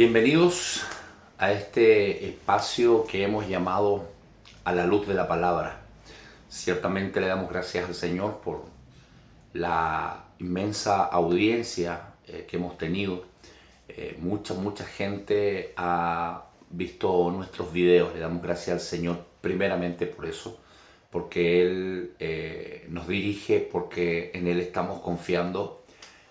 Bienvenidos a este espacio que hemos llamado A la luz de la palabra. Ciertamente le damos gracias al Señor por la inmensa audiencia que hemos tenido. Mucha gente ha visto nuestros videos. Le damos gracias al Señor primeramente por eso, porque Él nos dirige, porque en Él estamos confiando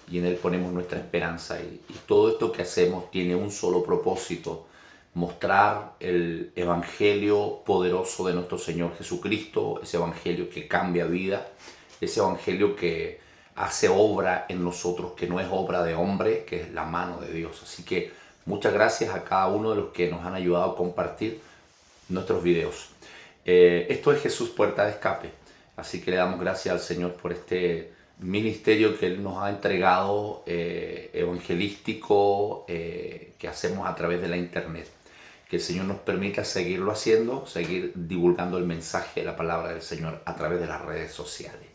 y en Él ponemos nuestra esperanza. Y todo esto que hacemos tiene un solo propósito: mostrar el evangelio poderoso de nuestro Señor Jesucristo, ese evangelio que cambia vida, ese evangelio que hace obra en nosotros, que no es obra de hombre, que es la mano de Dios. Así que muchas gracias a cada uno de los que nos han ayudado a compartir nuestros videos. Esto es Jesús Puerta de Escape, así que le damos gracias al Señor por este ministerio que Él nos ha entregado, evangelístico, que hacemos a través de la internet. Que el Señor nos permita seguirlo haciendo, seguir divulgando el mensaje de la palabra del Señor a través de las redes sociales.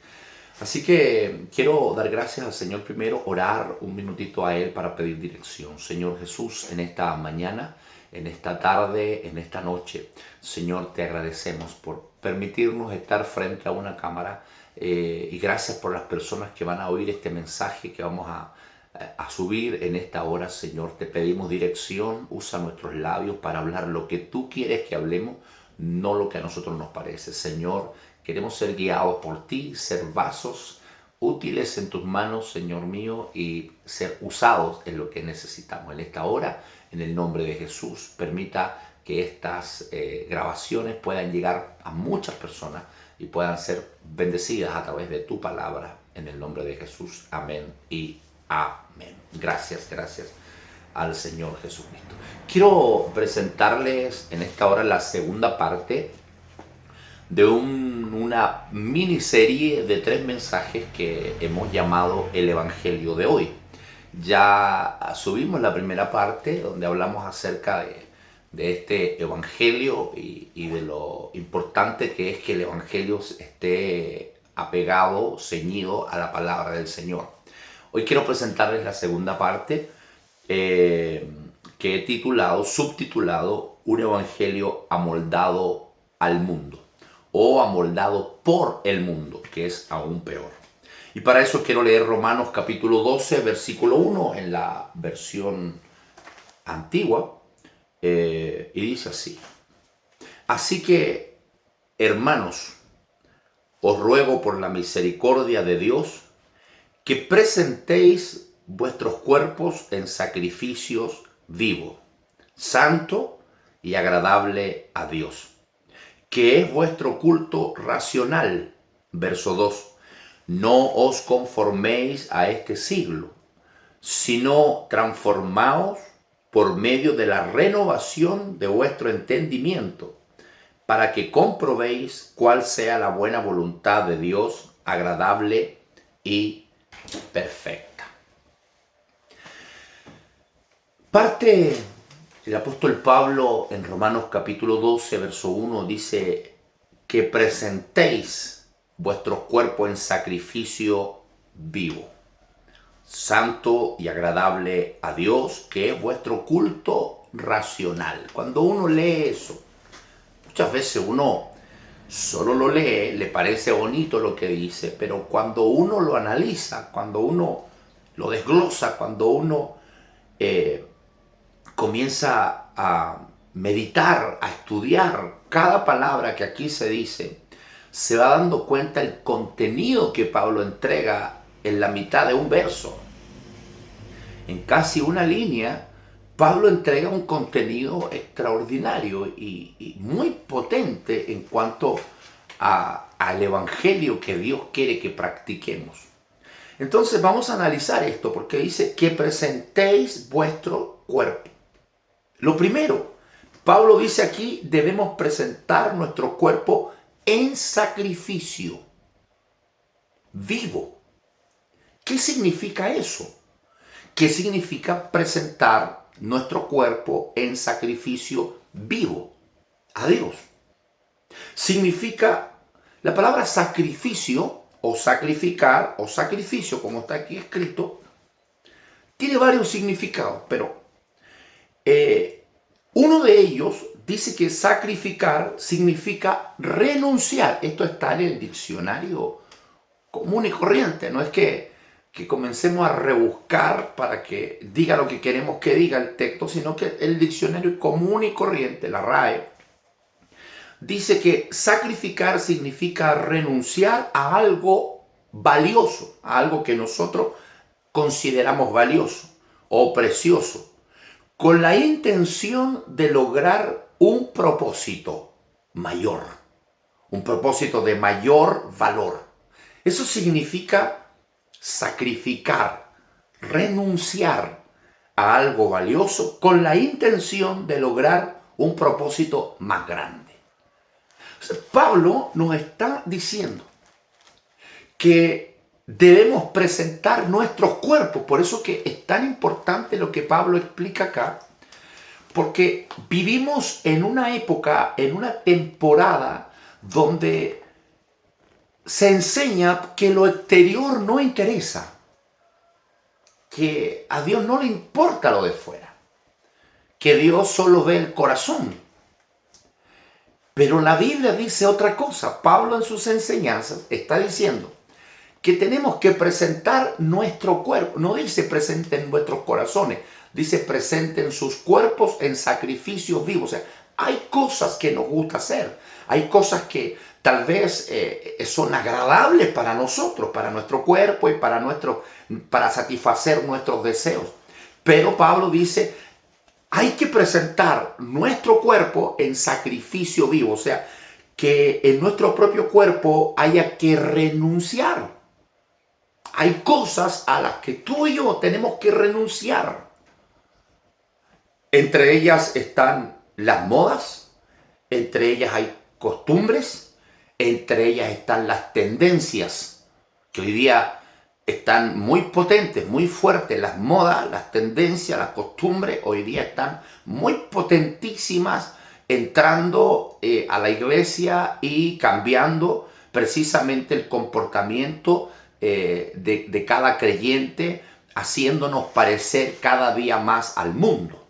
Así que quiero dar gracias al Señor primero, orar un minutito a Él para pedir dirección. Señor Jesús, en esta mañana, en esta tarde, en esta noche, Señor, te agradecemos por permitirnos estar frente a una cámara, y gracias por las personas que van a oír este mensaje que vamos a subir en esta hora. Señor, te pedimos dirección, usa nuestros labios para hablar lo que tú quieres que hablemos, no lo que a nosotros nos parece. Señor, queremos ser guiados por ti, ser vasos útiles en tus manos, Señor mío, y ser usados en lo que necesitamos. En esta hora, en el nombre de Jesús, permita que estas grabaciones puedan llegar a muchas personas y puedan ser bendecidas a través de tu palabra. En el nombre de Jesús, amén y amén. Gracias al Señor Jesucristo. Quiero presentarles en esta hora la segunda parte de una miniserie de 3 mensajes que hemos llamado el Evangelio de hoy. Ya subimos la primera parte donde hablamos acerca de este Evangelio y de lo importante que es que el Evangelio esté apegado, ceñido a la palabra del Señor. Hoy quiero presentarles la segunda parte, que he subtitulado Un Evangelio amoldado al mundo, o amoldado por el mundo, que es aún peor. Y para eso quiero leer Romanos capítulo 12, versículo 1 en la versión antigua, y dice así: Así que, hermanos, os ruego por la misericordia de Dios que presentéis vuestros cuerpos en sacrificios vivos, santo y agradable a Dios, que es vuestro culto racional. Verso 2. No os conforméis a este siglo, sino transformaos por medio de la renovación de vuestro entendimiento, para que comprobéis cuál sea la buena voluntad de Dios, agradable y perfecta. Parte el apóstol Pablo en Romanos capítulo 12, verso 1, dice que presentéis vuestros cuerpos en sacrificio vivo, santo y agradable a Dios, que es vuestro culto racional. Cuando uno lee eso, muchas veces uno solo lo lee, le parece bonito lo que dice, pero cuando uno lo analiza, cuando uno lo desglosa, cuando uno comienza a meditar, a estudiar cada palabra que aquí se dice, se va dando cuenta el contenido que Pablo entrega en la mitad de un verso. En casi una línea, Pablo entrega un contenido extraordinario y muy potente en cuanto al evangelio que Dios quiere que practiquemos. Entonces vamos a analizar esto, porque dice que presentéis vuestro cuerpo. Lo primero, Pablo dice aquí, debemos presentar nuestro cuerpo en sacrificio vivo. ¿Qué significa eso? ¿Qué significa presentar nuestro cuerpo en sacrificio vivo a Dios? Significa, la palabra sacrificio o sacrificar o sacrificio, como está aquí escrito, tiene varios significados, pero Uno de ellos dice que sacrificar significa renunciar. Esto está en el diccionario común y corriente. No es que comencemos a rebuscar para que diga lo que queremos que diga el texto, sino que el diccionario común y corriente, la RAE, dice que sacrificar significa renunciar a algo valioso, a algo que nosotros consideramos valioso o precioso, con la intención de lograr un propósito mayor, un propósito de mayor valor. Eso significa sacrificar, renunciar a algo valioso con la intención de lograr un propósito más grande. Pablo nos está diciendo que debemos presentar nuestros cuerpos. Por eso que es tan importante lo que Pablo explica acá, porque vivimos en una época, en una temporada donde se enseña que lo exterior no interesa, que a Dios no le importa lo de fuera, que Dios solo ve el corazón. Pero la Biblia dice otra cosa. Pablo en sus enseñanzas está diciendo que tenemos que presentar nuestro cuerpo. No dice presenten vuestros corazones, dice presenten sus cuerpos en sacrificio vivo. O sea, hay cosas que nos gusta hacer, hay cosas que tal vez son agradables para nosotros, para nuestro cuerpo y para satisfacer nuestros deseos. Pero Pablo dice, hay que presentar nuestro cuerpo en sacrificio vivo, o sea, que en nuestro propio cuerpo haya que renunciar. Hay cosas a las que tú y yo tenemos que renunciar. Entre ellas están las modas, entre ellas hay costumbres, entre ellas están las tendencias, que hoy día están muy potentes, muy fuertes. Las modas, las tendencias, las costumbres, hoy día están muy potentísimas, entrando a la iglesia y cambiando precisamente el comportamiento de cada creyente, haciéndonos parecer cada día más al mundo.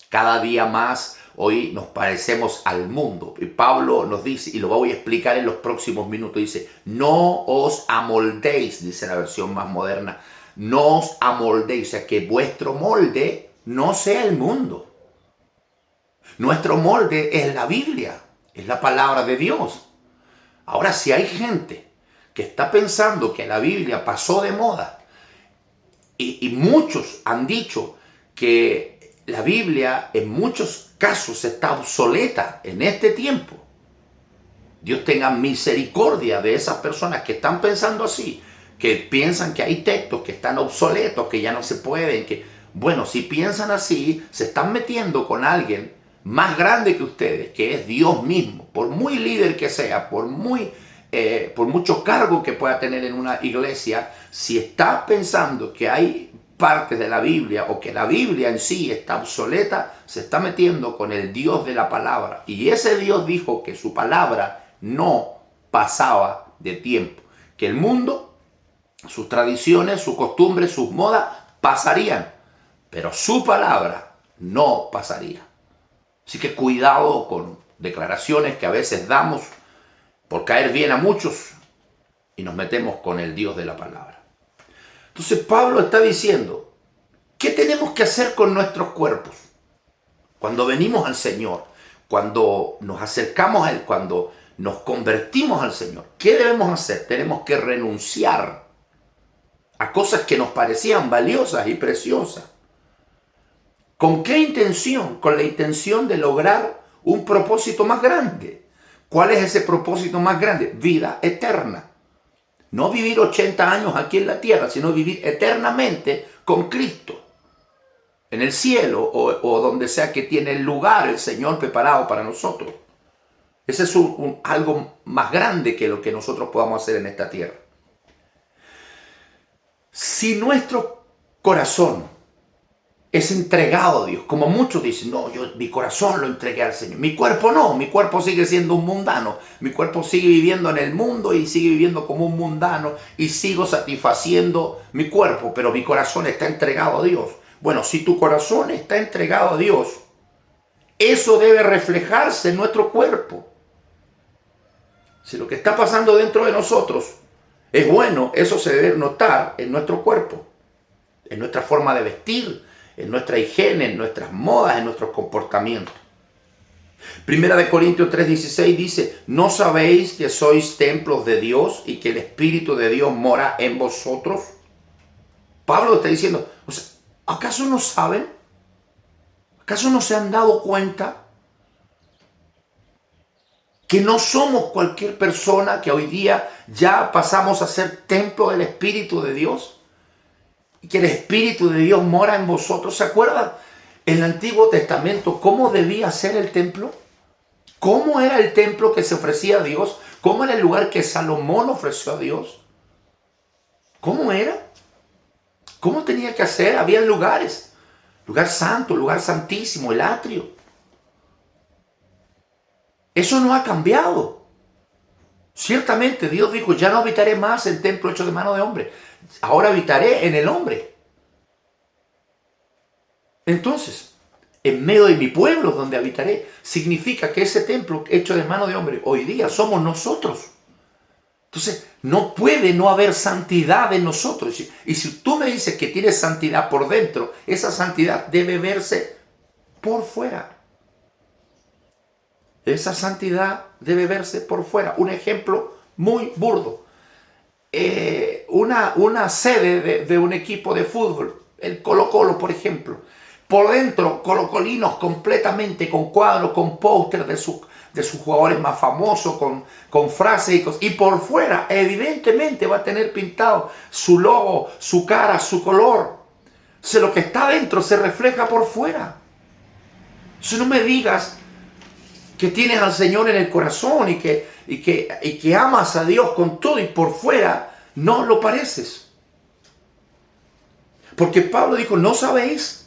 Cada día más hoy nos parecemos al mundo. Y Pablo nos dice, y lo voy a explicar en los próximos minutos, dice, no os amoldéis, dice la versión más moderna, no os amoldéis, o sea, que vuestro molde no sea el mundo. Nuestro molde es la Biblia, es la palabra de Dios. Ahora, si hay gente que está pensando que la Biblia pasó de moda, y muchos han dicho que la Biblia en muchos casos está obsoleta en este tiempo, Dios tenga misericordia de esas personas que están pensando así, que piensan que hay textos que están obsoletos, que ya no se pueden, que, bueno, si piensan así, se están metiendo con alguien más grande que ustedes, que es Dios mismo. Por muy líder que sea, por mucho cargo que pueda tener en una iglesia, si está pensando que hay partes de la Biblia o que la Biblia en sí está obsoleta, se está metiendo con el Dios de la palabra. Y ese Dios dijo que su palabra no pasaba de tiempo, que el mundo, sus tradiciones, sus costumbres, sus modas pasarían, pero su palabra no pasaría. Así que cuidado con declaraciones que a veces damos por caer bien a muchos y nos metemos con el Dios de la palabra. Entonces Pablo está diciendo, ¿qué tenemos que hacer con nuestros cuerpos? Cuando venimos al Señor, cuando nos acercamos a Él, cuando nos convertimos al Señor, ¿qué debemos hacer? Tenemos que renunciar a cosas que nos parecían valiosas y preciosas. ¿Con qué intención? Con la intención de lograr un propósito más grande. ¿Cuál es ese propósito más grande? Vida eterna. No vivir 80 años aquí en la tierra, sino vivir eternamente con Cristo. En el cielo o donde sea que tiene el lugar el Señor preparado para nosotros. Ese es algo más grande que lo que nosotros podamos hacer en esta tierra. Si nuestro corazón es entregado a Dios, como muchos dicen, no, mi corazón lo entregué al Señor. Mi cuerpo no, mi cuerpo sigue siendo un mundano. Mi cuerpo sigue viviendo en el mundo y sigue viviendo como un mundano y sigo satisfaciendo mi cuerpo, pero mi corazón está entregado a Dios. Bueno, si tu corazón está entregado a Dios, eso debe reflejarse en nuestro cuerpo. Si lo que está pasando dentro de nosotros es bueno, eso se debe notar en nuestro cuerpo, en nuestra forma de vestir, en nuestra higiene, en nuestras modas, en nuestros comportamientos. Primera de Corintios 3:16 dice, ¿no sabéis que sois templos de Dios y que el Espíritu de Dios mora en vosotros? Pablo está diciendo, o sea, ¿acaso no saben? ¿Acaso no se han dado cuenta que no somos cualquier persona, que hoy día ya pasamos a ser templo del Espíritu de Dios? Y que el Espíritu de Dios mora en vosotros. ¿Se acuerdan en el Antiguo Testamento cómo debía ser el templo? ¿Cómo era el templo que se ofrecía a Dios? ¿Cómo era el lugar que Salomón ofreció a Dios? ¿Cómo era? ¿Cómo tenía que hacer? Había lugares. Lugar santo, lugar santísimo, el atrio. Eso no ha cambiado. Ciertamente Dios dijo, ya no habitaré más en templo hecho de mano de hombre. Ahora habitaré en el hombre. Entonces, en medio de mi pueblo donde habitaré, significa que ese templo hecho de mano de hombre, hoy día somos nosotros. Entonces, no puede no haber santidad en nosotros. Y si tú me dices que tienes santidad por dentro, esa santidad debe verse por fuera. Esa santidad debe verse por fuera. Un ejemplo muy burdo. Una sede de un equipo de fútbol, el Colo-Colo, por ejemplo. Por dentro, colocolinos completamente con cuadros, con póster de sus jugadores más famosos, con frases y cosas. Y por fuera, evidentemente, va a tener pintado su logo, su cara, su color. Entonces, lo que está dentro se refleja por fuera. Entonces, no me digas que tienes al Señor en el corazón y que amas a Dios con todo y por fuera no lo pareces. Porque Pablo dijo, ¿no sabéis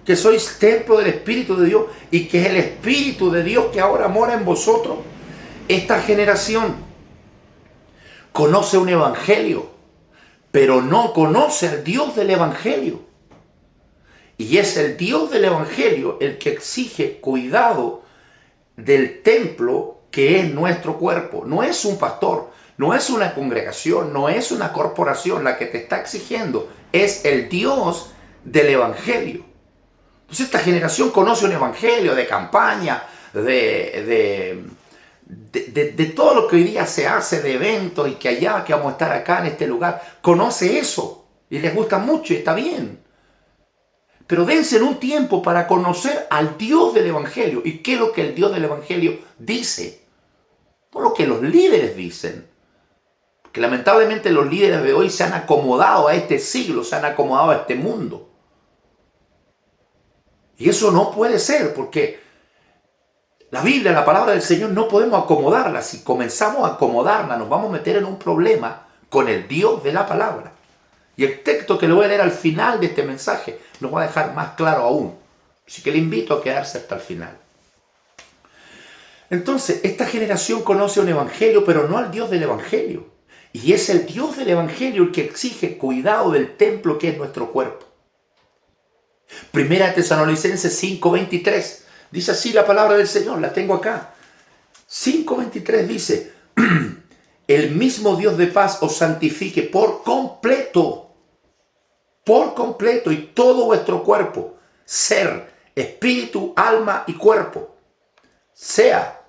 que sois templo del Espíritu de Dios y que es el Espíritu de Dios que ahora mora en vosotros? Esta generación conoce un evangelio, pero no conoce al Dios del evangelio. Y es el Dios del evangelio el que exige cuidado del templo que es nuestro cuerpo. No es un pastor, no es una congregación, no es una corporación la que te está exigiendo. Es el Dios del evangelio. Entonces esta generación conoce un evangelio de campaña, de todo lo que hoy día se hace, de eventos y que vamos a estar acá en este lugar. Conoce eso y les gusta mucho y está bien. Pero dense en un tiempo para conocer al Dios del evangelio. ¿Y qué es lo que el Dios del evangelio dice? No lo que los líderes dicen. Porque lamentablemente los líderes de hoy se han acomodado a este siglo, se han acomodado a este mundo. Y eso no puede ser, porque la Biblia, la palabra del Señor, no podemos acomodarla. Si comenzamos a acomodarla, nos vamos a meter en un problema con el Dios de la palabra. Y el texto que le voy a leer al final de este mensaje nos va a dejar más claro aún. Así que le invito a quedarse hasta el final. Entonces, esta generación conoce un evangelio, pero no al Dios del evangelio. Y es el Dios del evangelio el que exige cuidado del templo que es nuestro cuerpo. Primera Tesalonicenses 5:23. Dice así la palabra del Señor, la tengo acá. 5:23 dice, el mismo Dios de paz os santifique por completo, y todo vuestro cuerpo, ser, espíritu, alma y cuerpo, sea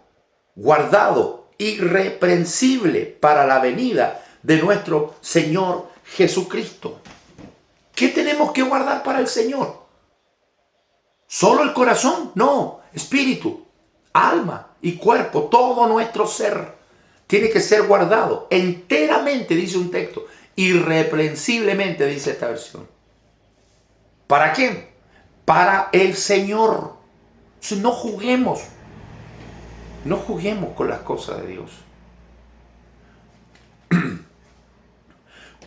guardado irreprensible para la venida de nuestro Señor Jesucristo. ¿Qué tenemos que guardar para el Señor? ¿Solo el corazón? No, espíritu, alma y cuerpo, todo nuestro ser tiene que ser guardado enteramente, dice un texto, irreprensiblemente, dice esta versión. ¿Para quién? Para el Señor. Entonces, no juguemos con las cosas de Dios.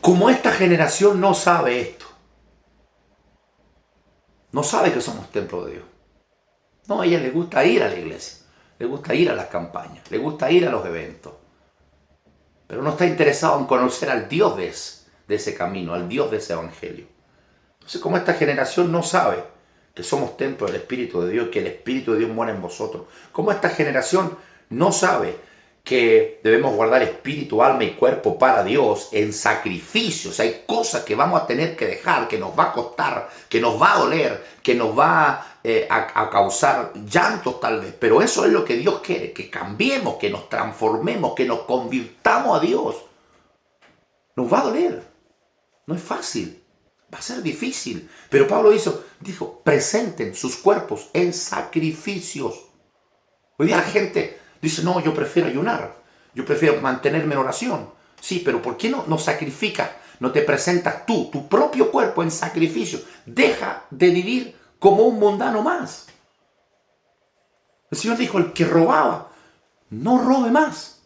Como esta generación no sabe esto, no sabe que somos templo de Dios. No, a ella le gusta ir a la iglesia, le gusta ir a las campañas, le gusta ir a los eventos. Pero no está interesado en conocer al Dios de ese camino, al Dios de ese evangelio. Entonces, como esta generación no sabe que somos templo del Espíritu de Dios, que el Espíritu de Dios mora en vosotros, como esta generación no sabe que debemos guardar espíritu, alma y cuerpo para Dios en sacrificios. Hay cosas que vamos a tener que dejar, que nos va a costar, que nos va a doler, que nos va a causar llantos tal vez. Pero eso es lo que Dios quiere, que cambiemos, que nos transformemos, que nos convirtamos a Dios. Nos va a doler, no es fácil, va a ser difícil. Pero Pablo dijo, presenten sus cuerpos en sacrificios. Hoy día la gente dice, no, yo prefiero ayunar, yo prefiero mantenerme en oración. Sí, pero ¿por qué no sacrificas, no te presentas tú, tu propio cuerpo en sacrificio? Deja de vivir como un mundano más. El Señor dijo, el que robaba, no robe más.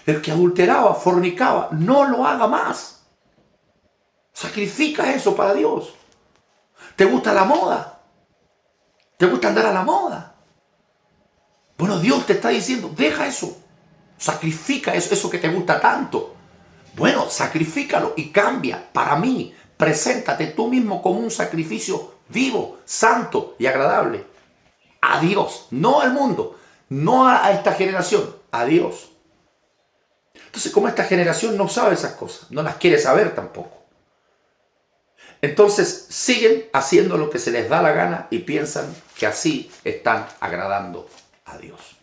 El que adulteraba, fornicaba, no lo haga más. Sacrifica eso para Dios. ¿Te gusta la moda? ¿Te gusta andar a la moda? Bueno, Dios te está diciendo, deja eso. Sacrifica eso que te gusta tanto. Bueno, sacrifícalo y cambia. Para mí, preséntate tú mismo como un sacrificio vivo, santo y agradable. A Dios, no al mundo, no a esta generación, a Dios. Entonces, como esta generación no sabe esas cosas, no las quiere saber tampoco. Entonces siguen haciendo lo que se les da la gana y piensan que así están agradando a Dios.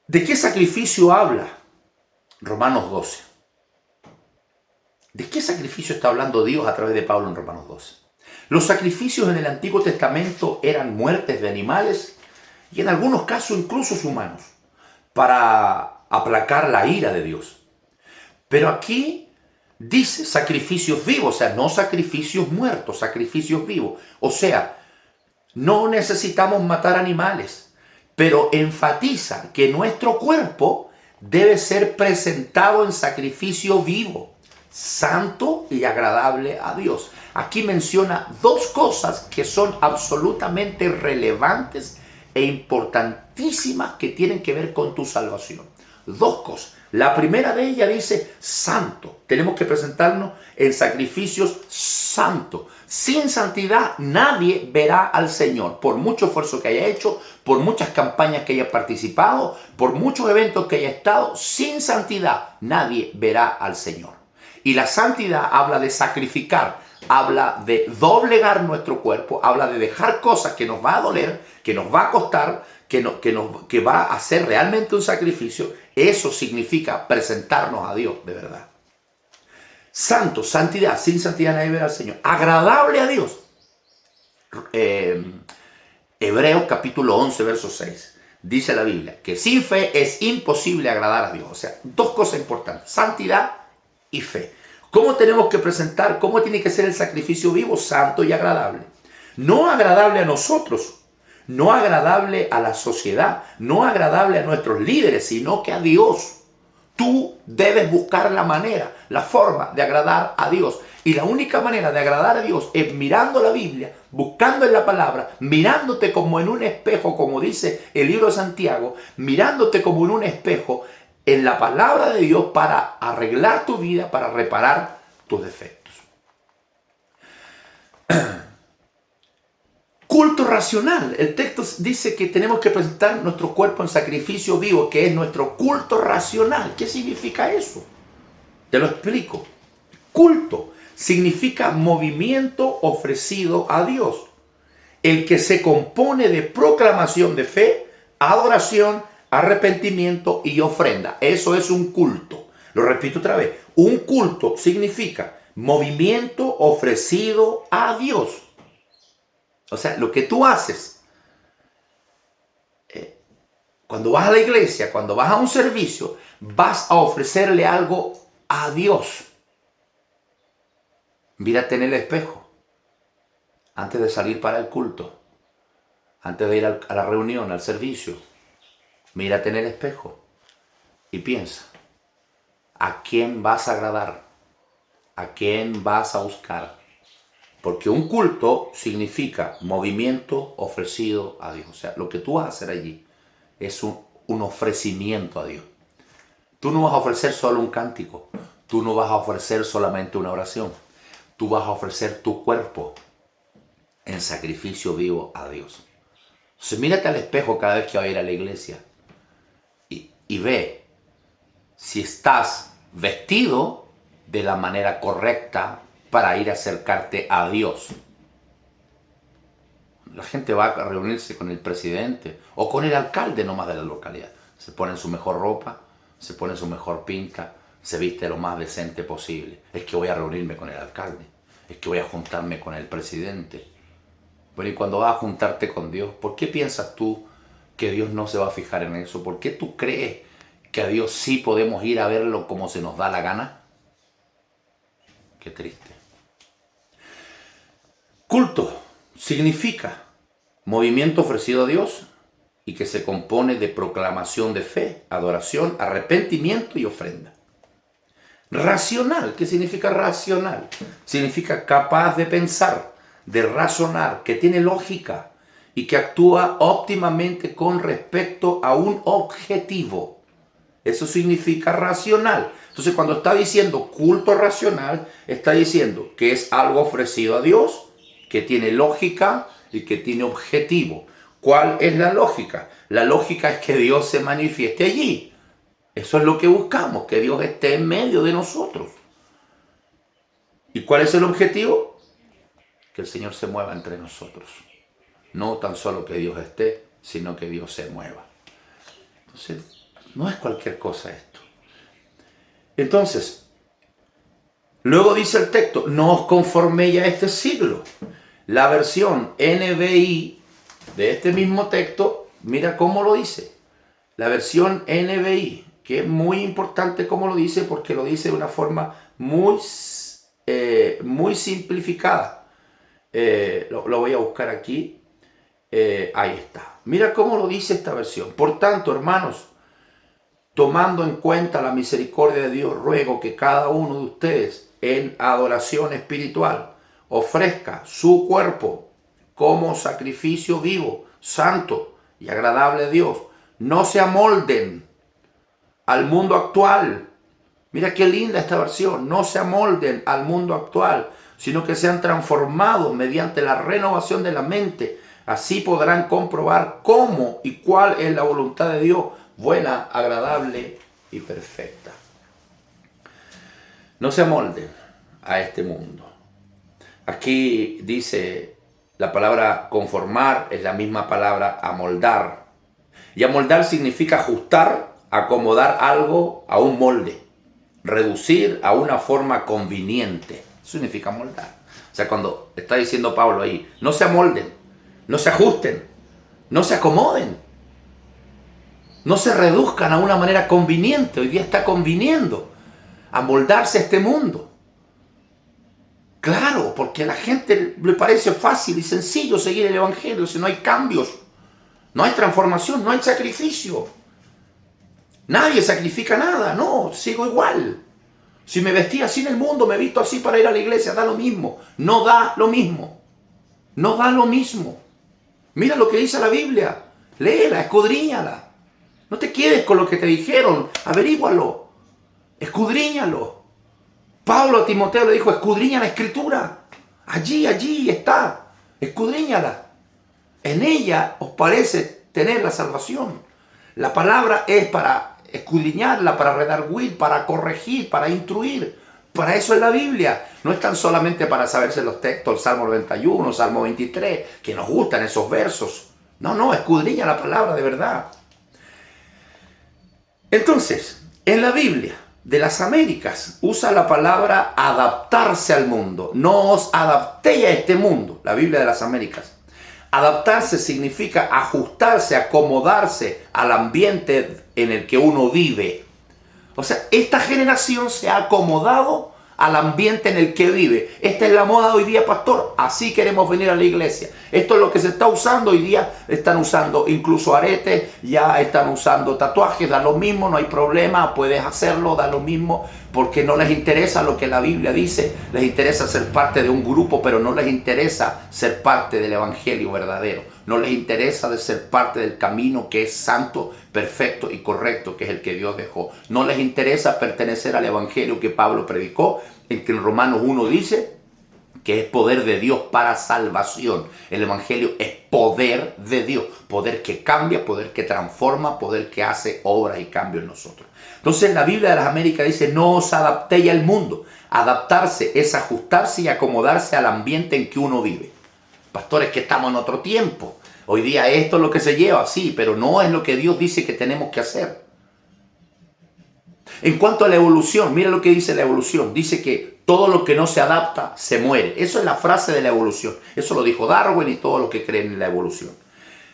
¿De qué sacrificio habla Romanos 12? ¿De qué sacrificio está hablando Dios a través de Pablo en Romanos 12? Los sacrificios en el Antiguo Testamento eran muertes de animales y en algunos casos incluso humanos para aplacar la ira de Dios. Pero aquí dice sacrificios vivos, o sea, no sacrificios muertos, sacrificios vivos. O sea, no necesitamos matar animales, pero enfatiza que nuestro cuerpo debe ser presentado en sacrificio vivo, santo y agradable a Dios. Aquí menciona dos cosas que son absolutamente relevantes e importantísimas que tienen que ver con tu salvación. Dos cosas. La primera de ellas dice santo. Tenemos que presentarnos en sacrificios santos. Sin santidad nadie verá al Señor. Por mucho esfuerzo que haya hecho, por muchas campañas que haya participado, por muchos eventos que haya estado, sin santidad nadie verá al Señor. Y la santidad habla de sacrificar, habla de doblegar nuestro cuerpo, habla de dejar cosas que nos va a doler, que nos va a costar, que va a ser realmente un sacrificio. Eso significa presentarnos a Dios de verdad. Santo, santidad, sin santidad nadie verá al Señor. Agradable a Dios. Hebreos capítulo 11, verso 6. Dice la Biblia que sin fe es imposible agradar a Dios. O sea, dos cosas importantes, santidad y fe. ¿Cómo tenemos que presentar? ¿Cómo tiene que ser el sacrificio vivo, santo y agradable? No agradable a nosotros, no agradable a la sociedad, no agradable a nuestros líderes, sino que a Dios. Tú debes buscar la manera, la forma de agradar a Dios. Y la única manera de agradar a Dios es mirando la Biblia, buscando en la palabra, mirándote como en un espejo, como dice el libro de Santiago, mirándote como en un espejo en la palabra de Dios para arreglar tu vida, para reparar tus defectos. Culto racional. El texto dice que tenemos que presentar nuestro cuerpo en sacrificio vivo, que es nuestro culto racional. ¿Qué significa eso? Te lo explico. Culto significa movimiento ofrecido a Dios, el que se compone de proclamación de fe, adoración, arrepentimiento y ofrenda. Eso es un culto. Lo repito otra vez. Un culto significa movimiento ofrecido a Dios. O sea, lo que tú haces cuando vas a la iglesia, cuando vas a un servicio, vas a ofrecerle algo a Dios. Mírate en el espejo antes de salir para el culto, antes de ir a la reunión, al servicio. Mírate en el espejo y piensa, ¿a quién vas a agradar? ¿A quién vas a buscar? Porque un culto significa movimiento ofrecido a Dios. O sea, lo que tú vas a hacer allí es un ofrecimiento a Dios. Tú no vas a ofrecer solo un cántico. Tú no vas a ofrecer solamente una oración. tú vas a ofrecer tu cuerpo en sacrificio vivo a Dios. Entonces mírate al espejo cada vez que vas a ir a la iglesia y ve si estás vestido de la manera correcta para ir a acercarte a Dios. La gente va a reunirse con el presidente o con el alcalde nomás de la localidad. Se ponen su mejor ropa, se ponen su mejor pinta, se viste lo más decente posible. Es que voy a reunirme con el alcalde, es que voy a juntarme con el presidente. Pero y cuando vas a juntarte con Dios, ¿por qué piensas tú que Dios no se va a fijar en eso? ¿Por qué tú crees que a Dios sí podemos ir a verlo como se nos da la gana? Qué triste. Culto significa movimiento ofrecido a Dios y que se compone de proclamación de fe, adoración, arrepentimiento y ofrenda. Racional, ¿qué significa racional? Significa capaz de pensar, de razonar, que tiene lógica y que actúa óptimamente con respecto a un objetivo. Eso significa racional. Entonces, cuando está diciendo culto racional, está diciendo que es algo ofrecido a Dios, que tiene lógica y que tiene objetivo. ¿Cuál es la lógica? La lógica es que Dios se manifieste allí. Eso es lo que buscamos, que Dios esté en medio de nosotros. ¿Y cuál es el objetivo? Que el Señor se mueva entre nosotros. No tan solo que Dios esté, sino que Dios se mueva. Entonces, no es cualquier cosa esto. Entonces, luego dice el texto, no os conforméis a este siglo. La versión NBI de este mismo texto, mira cómo lo dice. La versión NBI, que es muy importante cómo lo dice, porque lo dice de una forma muy simplificada. Lo voy a buscar aquí. Ahí está. Mira cómo lo dice esta versión. Por tanto, hermanos, tomando en cuenta la misericordia de Dios, ruego que cada uno de ustedes en adoración espiritual ofrezca su cuerpo como sacrificio vivo, santo y agradable a Dios. No se amolden al mundo actual. Mira qué linda esta versión. No se amolden al mundo actual, sino que sean transformados mediante la renovación de la mente. Así podrán comprobar cómo y cuál es la voluntad de Dios, buena, agradable y perfecta. No se amolden a este mundo. Aquí dice la palabra conformar, es la misma palabra amoldar. Y amoldar significa ajustar, acomodar algo a un molde, reducir a una forma conveniente. Eso significa amoldar. O sea, cuando está diciendo Pablo ahí, no se amolden, no se ajusten, no se acomoden, no se reduzcan a una manera conveniente. Hoy día está conviniendo amoldarse a este mundo. Claro, porque a la gente le parece fácil y sencillo seguir el evangelio si no hay cambios, no hay transformación, no hay sacrificio. Nadie sacrifica nada, no, sigo igual. Si me vestía así en el mundo, me he visto así para ir a la iglesia, da lo mismo. No da lo mismo. No da lo mismo. Mira lo que dice la Biblia. Léela, escudriñala. No te quedes con lo que te dijeron, averígualo. Escudriñalo. Pablo a Timoteo le dijo, escudriña la Escritura. Allí está. Escudriñala. En ella os parece tener la salvación. La palabra es para escudriñarla, para redarguir, para corregir, para instruir. Para eso es la Biblia. No es tan solamente para saberse los textos, el Salmo 91, Salmo 23, que nos gustan esos versos. No, escudriña la palabra de verdad. Entonces, en la Biblia de las Américas usa la palabra adaptarse al mundo. No os adaptéis a este mundo, la Biblia de las Américas. Adaptarse significa ajustarse, acomodarse al ambiente en el que uno vive. O sea, esta generación se ha acomodado al ambiente en el que vive. Esta es la moda hoy día, pastor. Así queremos venir a la iglesia. Esto es lo que se está usando hoy día. Están usando incluso aretes, ya están usando tatuajes. Da lo mismo, no hay problema. Puedes hacerlo, da lo mismo. Porque no les interesa lo que la Biblia dice. Les interesa ser parte de un grupo, pero no les interesa ser parte del evangelio verdadero. No les interesa de ser parte del camino que es santo, perfecto y correcto, que es el que Dios dejó. No les interesa pertenecer al evangelio que Pablo predicó, en que en Romanos 1 dice que es poder de Dios para salvación. El Evangelio es poder de Dios, poder que cambia, poder que transforma, poder que hace obra y cambio en nosotros. Entonces la Biblia de las Américas dice, no os adaptéis al mundo. Adaptarse es ajustarse y acomodarse al ambiente en que uno vive. Pastores, que estamos en otro tiempo. Hoy día esto es lo que se lleva, sí, pero no es lo que Dios dice que tenemos que hacer. En cuanto a la evolución, mira lo que dice la evolución. Dice que todo lo que no se adapta se muere. Eso es la frase de la evolución. Eso lo dijo Darwin y todos los que creen en la evolución.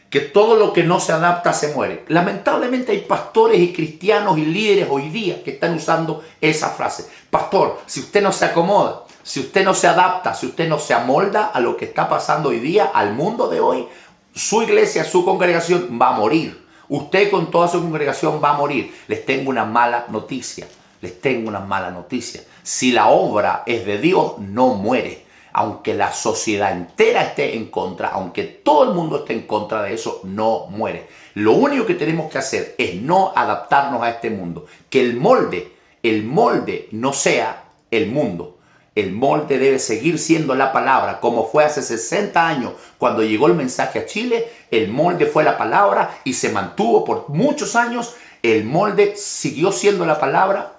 Que todo lo que no se adapta se muere. Lamentablemente hay pastores y cristianos y líderes hoy día que están usando esa frase. Pastor, si usted no se acomoda, si usted no se adapta, si usted no se amolda a lo que está pasando hoy día, al mundo de hoy, su iglesia, su congregación va a morir. Usted con toda su congregación va a morir. Les tengo una mala noticia. Les tengo una mala noticia. Si la obra es de Dios, no muere. Aunque la sociedad entera esté en contra, aunque todo el mundo esté en contra de eso, no muere. Lo único que tenemos que hacer es no adaptarnos a este mundo. Que el molde no sea el mundo. El molde debe seguir siendo la palabra, como fue hace 60 años cuando llegó el mensaje a Chile. El molde fue la palabra y se mantuvo por muchos años. El molde siguió siendo la palabra.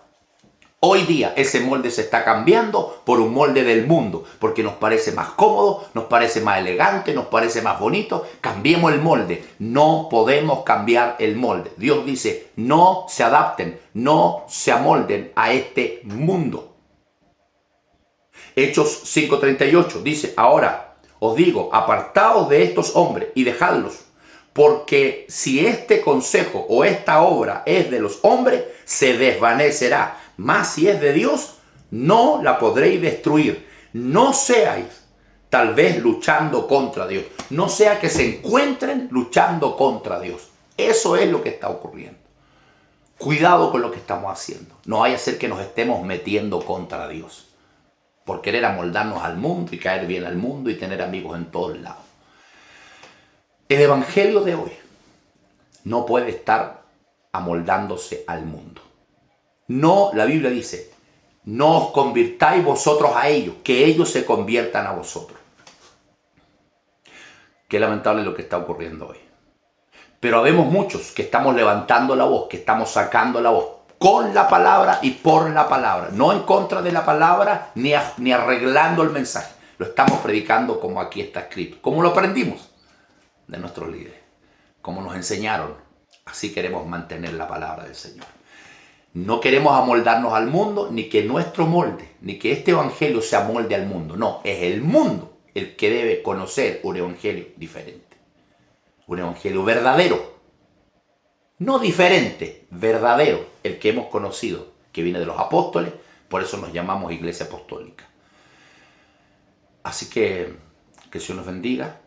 Hoy día ese molde se está cambiando por un molde del mundo, porque nos parece más cómodo, nos parece más elegante, nos parece más bonito. Cambiemos el molde. No podemos cambiar el molde. Dios dice, no se adapten, no se amolden a este mundo. Hechos 5:38 dice, ahora os digo, apartaos de estos hombres y dejadlos, porque si este consejo o esta obra es de los hombres, se desvanecerá. Mas si es de Dios, no la podréis destruir. No seáis tal vez luchando contra Dios. No sea que se encuentren luchando contra Dios. Eso es lo que está ocurriendo. Cuidado con lo que estamos haciendo. No vaya a ser que nos estemos metiendo contra Dios por querer amoldarnos al mundo y caer bien al mundo y tener amigos en todos lados. El evangelio de hoy no puede estar amoldándose al mundo. No, la Biblia dice, no os convirtáis vosotros a ellos, que ellos se conviertan a vosotros. Qué lamentable lo que está ocurriendo hoy. Pero habemos muchos que estamos levantando la voz, que estamos sacando la voz con la palabra y por la palabra. No en contra de la palabra ni arreglando el mensaje. Lo estamos predicando como aquí está escrito. ¿Cómo lo aprendimos? De nuestros líderes. Como nos enseñaron. Así queremos mantener la palabra del Señor. No queremos amoldarnos al mundo, ni que nuestro molde, ni que este evangelio se amolde al mundo. No, es el mundo el que debe conocer un evangelio diferente. Un evangelio verdadero. No diferente, verdadero, el que hemos conocido, que viene de los apóstoles, por eso nos llamamos Iglesia Apostólica. Así que el Señor nos bendiga,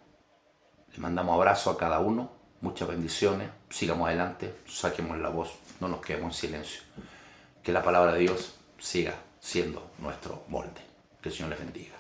le mandamos abrazo a cada uno, muchas bendiciones, sigamos adelante, saquemos la voz, no nos quedemos en silencio. Que la palabra de Dios siga siendo nuestro molde. Que el Señor les bendiga.